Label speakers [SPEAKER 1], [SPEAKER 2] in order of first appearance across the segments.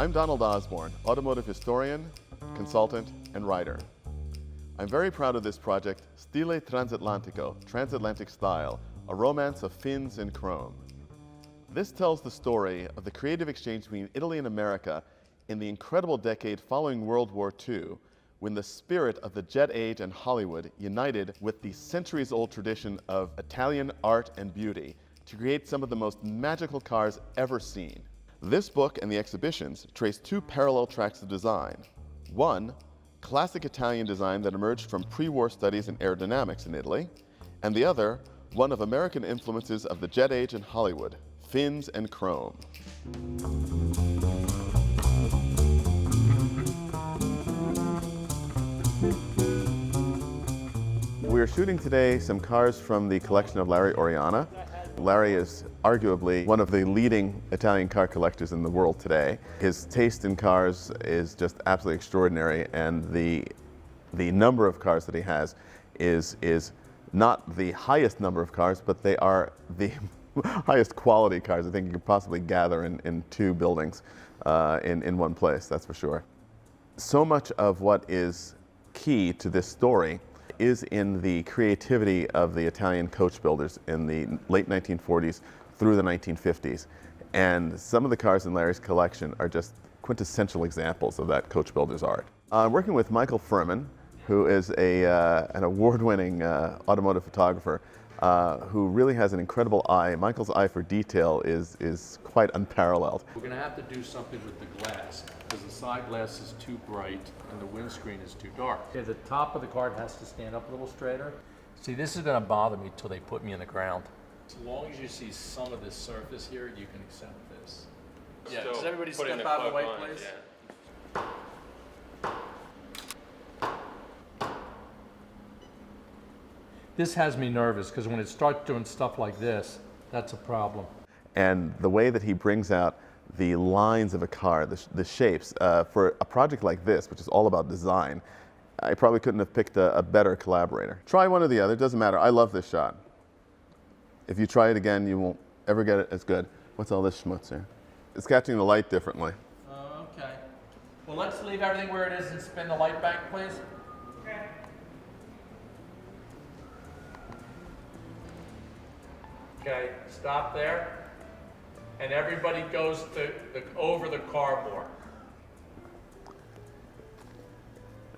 [SPEAKER 1] I'm Donald Osbourne, automotive historian, consultant, and writer. I'm very proud of this project, Stile Transatlantico, Transatlantic Style, a romance of fins and chrome. This tells the story of the creative exchange between Italy and America in the incredible decade following World War II, when the spirit of the jet age and Hollywood united with the centuries-old tradition of Italian art and beauty to create some of the most magical cars ever seen. This book and the exhibitions trace two parallel tracks of design. One, classic Italian design that emerged from pre-war studies in aerodynamics in Italy, and the other, one of American influences of the jet age and Hollywood, fins and chrome. We're shooting today some cars from the collection of Larry Auriana. Larry is arguably one of the leading Italian car collectors in the world today. His taste in cars is just absolutely extraordinary, and the number of cars that he has is not the highest number of cars, but they are the highest quality cars I think you could possibly gather in two buildings in one place, that's for sure. So much of what is key to this story is in the creativity of the Italian coach builders in the late 1940s through the 1950s. And some of the cars in Larry's collection are just quintessential examples of that coach builder's art. I'm working with Michael Furman, who is an award-winning automotive photographer who really has an incredible eye. Michael's eye for detail is quite unparalleled.
[SPEAKER 2] We're going to have to do something with the glass, because the side glass is too bright and the windscreen is too dark. Okay, the top of the card has to stand up a little straighter. See, this is going to bother me till they put me in the ground. As long as you see some of this surface here, you can accept this. Yeah, does everybody step out of the way, please? Yeah. This has me nervous, because when it starts doing stuff like this, that's a problem.
[SPEAKER 1] And the way that he brings out the lines of a car, the shapes, for a project like this, which is all about design, I probably couldn't have picked a better collaborator. Try one or the other, it doesn't matter. I love this shot. If you try it again, you won't ever get it as good. What's all this schmutz here? It's catching the light differently.
[SPEAKER 2] Okay. Well, let's leave everything where it is and spin the light back, please. Okay. Okay, stop there. And everybody goes over the car more.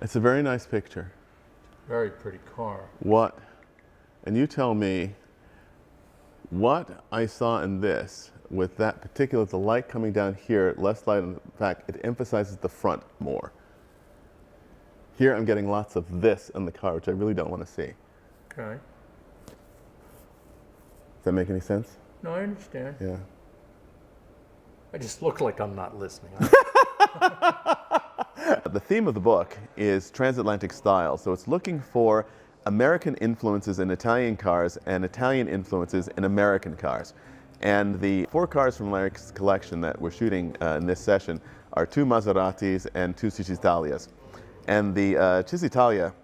[SPEAKER 1] It's a very nice picture.
[SPEAKER 2] Very pretty car.
[SPEAKER 1] What, and you tell me, what I saw in this, with that particular, the light coming down here, less light on the back, it emphasizes the front more. Here I'm getting lots of this in the car, which I really don't want to see.
[SPEAKER 2] Okay.
[SPEAKER 1] Does that make any sense?
[SPEAKER 2] No, I understand.
[SPEAKER 1] Yeah.
[SPEAKER 2] I just look like I'm not listening.
[SPEAKER 1] The theme of the book is transatlantic style, so it's looking for American influences in Italian cars and Italian influences in American cars. And the four cars from Larry's collection that we're shooting in this session are two Maseratis and two Cisitalias. And the Cisitalia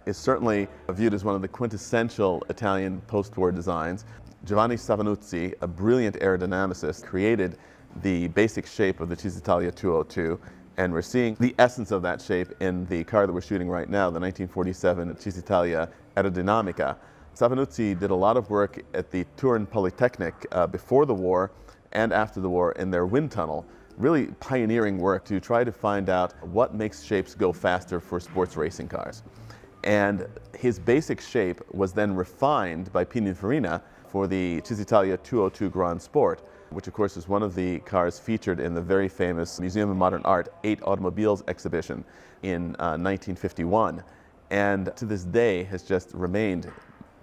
[SPEAKER 1] is certainly viewed as one of the quintessential Italian post-war designs. Giovanni Savanuzzi, a brilliant aerodynamicist, created the basic shape of the Cisitalia 202, and we're seeing the essence of that shape in the car that we're shooting right now, the 1947 Cisitalia Aerodinamica. Savanuzzi did a lot of work at the Turin Polytechnic before the war and after the war in their wind tunnel, really pioneering work to try to find out what makes shapes go faster for sports racing cars. And his basic shape was then refined by Pininfarina for the Cisitalia 202 Grand Sport, which of course is one of the cars featured in the very famous Museum of Modern Art 8 Automobiles exhibition in 1951. And to this day has just remained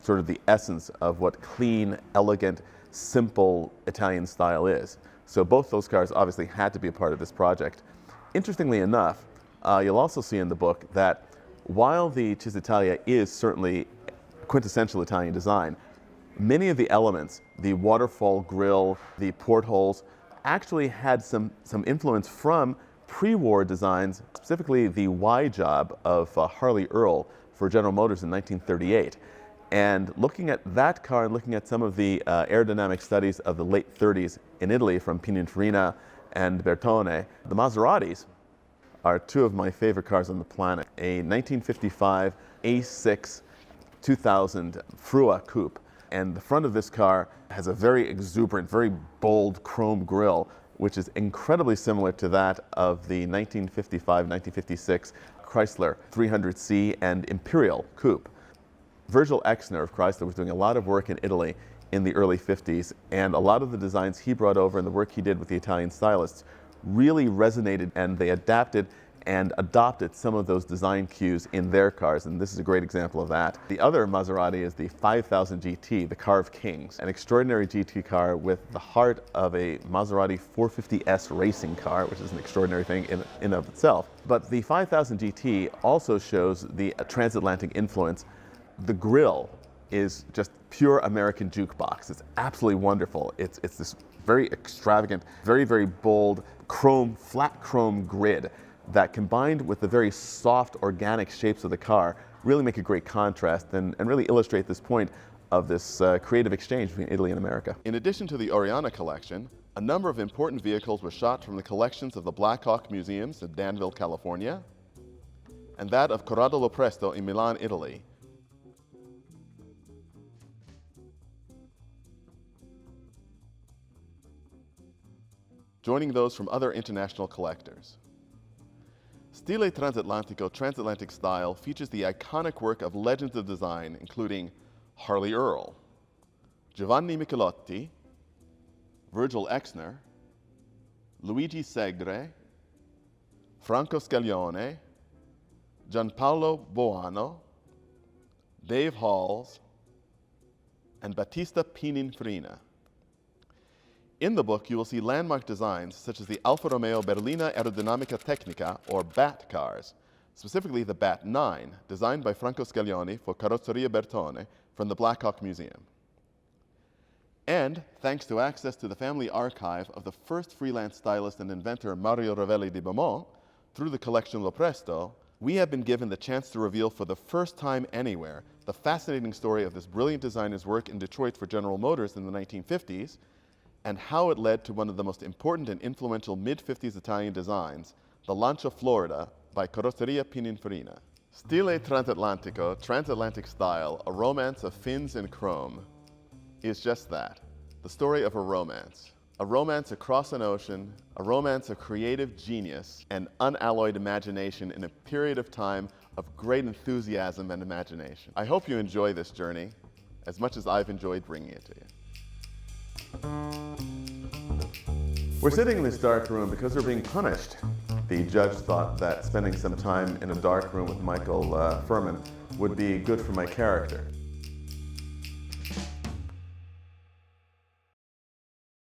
[SPEAKER 1] sort of the essence of what clean, elegant, simple Italian style is. So both those cars obviously had to be a part of this project. Interestingly enough, you'll also see in the book that while the Cisitalia is certainly quintessential Italian design, many of the elements, the waterfall grille, the portholes, actually had some influence from pre-war designs, specifically the Y Job of Harley Earl for General Motors in 1938. And looking at that car and looking at some of the aerodynamic studies of the late 30s in Italy from Pininfarina and Bertone. The Maseratis are two of my favorite cars on the planet. A 1955 A6 2000 Frua Coupe. And the front of this car has a very exuberant, very bold chrome grille, which is incredibly similar to that of the 1955-1956 Chrysler 300C and Imperial Coupe. Virgil Exner of Chrysler was doing a lot of work in Italy in the early 50s, and a lot of the designs he brought over and the work he did with the Italian stylists really resonated, and they adapted and adopted some of those design cues in their cars, and this is a great example of that. The other Maserati is the 5000 GT, the car of kings, an extraordinary GT car with the heart of a Maserati 450S racing car, which is an extraordinary thing in and of itself. But the 5000 GT also shows the transatlantic influence. The grille is just pure American jukebox. It's absolutely wonderful. It's this very extravagant, very, very bold chrome, flat chrome grid that, combined with the very soft, organic shapes of the car, really make a great contrast and really illustrate this point of this creative exchange between Italy and America. In addition to the Auriana collection, a number of important vehicles were shot from the collections of the Black Hawk Museums in Danville, California, and that of Corrado Lopresto in Milan, Italy. Joining those from other international collectors. Stile Transatlantico transatlantic style features the iconic work of legends of design, including Harley Earl, Giovanni Michelotti, Virgil Exner, Luigi Segre, Franco Scaglione, Gianpaolo Boano, Dave Halls, and Battista Pininfarina. In the book, you will see landmark designs such as the Alfa Romeo Berlina Aerodinamica Tecnica, or BAT cars, specifically the BAT 9, designed by Franco Scaglione for Carrozzeria Bertone from the Black Hawk Museum. And, thanks to access to the family archive of the first freelance stylist and inventor Mario Ravelli di Beaumont, through the collection Lopresto, we have been given the chance to reveal for the first time anywhere the fascinating story of this brilliant designer's work in Detroit for General Motors in the 1950s, and how it led to one of the most important and influential mid-50s Italian designs, the Lancia Florida by Carrozzeria Pininfarina. Stile Transatlantico, transatlantic style, a romance of fins and chrome, is just that, the story of a romance. A romance across an ocean, a romance of creative genius and unalloyed imagination in a period of time of great enthusiasm and imagination. I hope you enjoy this journey as much as I've enjoyed bringing it to you. We're sitting in this dark room because we're being punished. The judge thought that spending some time in a dark room with Michael Furman would be good for my character.